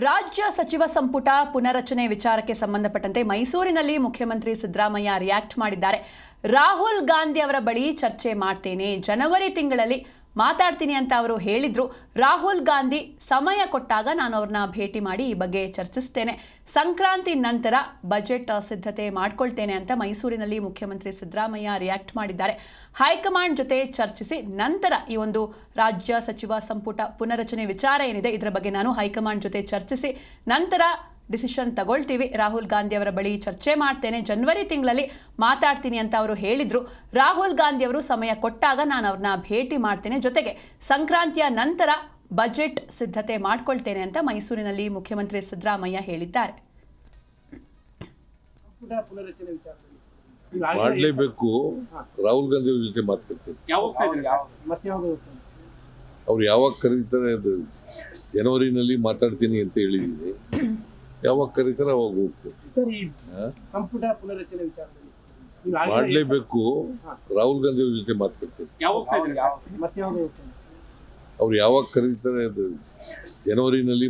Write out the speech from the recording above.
ರಾಜ್ಯ ಸಚಿವ ಸಂಪುಟ ಪುನರಚನೆ ವಿಚಾರಕ್ಕೆ ಸಂಬಂಧಪಟ್ಟಂತೆ ಮೈಸೂರಿನಲ್ಲಿ ಮುಖ್ಯಮಂತ್ರಿ ಸಿದ್ದರಾಮಯ್ಯ ರಿಯಾಕ್ಟ್ ಮಾಡಿದ್ದಾರೆ. ರಾಹುಲ್ ಗಾಂಧಿ ಅವರ ಬಳಿ ಚರ್ಚೆ ಮಾಡ್ತೇನೆ, ಜನವರಿ ತಿಂಗಳಲ್ಲಿ ಮಾತಾಡ್ತೀನಿ ಅಂತ ಅವರು ಹೇಳಿದ್ರು. ರಾಹುಲ್ ಗಾಂಧಿ ಸಮಯ ಕೊಟ್ಟಾಗ ನಾನು ಅವ್ರನ್ನ ಭೇಟಿ ಮಾಡಿ ಈ ಬಗ್ಗೆ ಚರ್ಚಿಸ್ತೇನೆ. ಸಂಕ್ರಾಂತಿ ನಂತರ ಬಜೆಟ್ ಸಿದ್ಧತೆ ಮಾಡ್ಕೊಳ್ತೇನೆ ಅಂತ ಮೈಸೂರಿನಲ್ಲಿ ಮುಖ್ಯಮಂತ್ರಿ ಸಿದ್ದರಾಮಯ್ಯ ರಿಯಾಕ್ಟ್ ಮಾಡಿದ್ದಾರೆ. ಹೈಕಮಾಂಡ್ ಜೊತೆ ಚರ್ಚಿಸಿ ನಂತರ ಈ ಒಂದು ರಾಜ್ಯ ಸಚಿವ ಸಂಪುಟ ಪುನರಚನೆ ವಿಚಾರ ಏನಿದೆ ಇದರ ಬಗ್ಗೆ ನಾನು ಹೈಕಮಾಂಡ್ ಜೊತೆ ಚರ್ಚಿಸಿ ನಂತರ ಡಿಸಿಷನ್ ತಗೊಳ್ತೀವಿ. ರಾಹುಲ್ ಗಾಂಧಿ ಅವರ ಬಳಿ ಚರ್ಚೆ ಮಾಡ್ತೇನೆ, ಜನವರಿ ತಿಂಗಳಲ್ಲಿ ಮಾತಾಡ್ತೀನಿ ಅಂತ ಅವರು ಹೇಳಿದ್ರು. ರಾಹುಲ್ ಗಾಂಧಿ ಅವರು ಸಮಯ ಕೊಟ್ಟಾಗ ನಾನು ಅವ್ರನ್ನ ಭೇಟಿ ಮಾಡ್ತೇನೆ, ಜೊತೆಗೆ ಸಂಕ್ರಾಂತಿಯ ನಂತರ ಬಜೆಟ್ ಸಿದ್ಧತೆ ಮಾಡ್ಕೊಳ್ತೇನೆ ಅಂತ ಮೈಸೂರಿನಲ್ಲಿ ಮುಖ್ಯಮಂತ್ರಿ ಸಿದ್ದರಾಮಯ್ಯ ಹೇಳಿದ್ದಾರೆ. ಮಾಡಲೇಬೇಕು. ರಾಹುಲ್ ಗಾಂಧಿ ಅವ್ರ ಜೊತೆ ಮಾತಾಡ್ತೇನೆ. ಅವ್ರು ಯಾವಾಗ ಕರೀತಾರೆ, ಅದು ಜನವರಿನಲ್ಲಿ ಮಾತಾಡ್ತೀನಿ ಅಂತ ಹೇಳಿದ್ದೀನಿ. ಯಾವಾಗ ಕರೀತಾರೆ ಅವಾಗ ಹೋಗ್ತೇವೆ. ಮಾಡಲೇಬೇಕು. ರಾಹುಲ್ ಗಾಂಧಿ ಅವ್ರ ಜೊತೆ ಮಾತಾಡ್ತೇನೆ. ಅವ್ರು ಯಾವಾಗ ಕರೀತಾರೆ, ಅದು ಜನವರಿನಲ್ಲಿ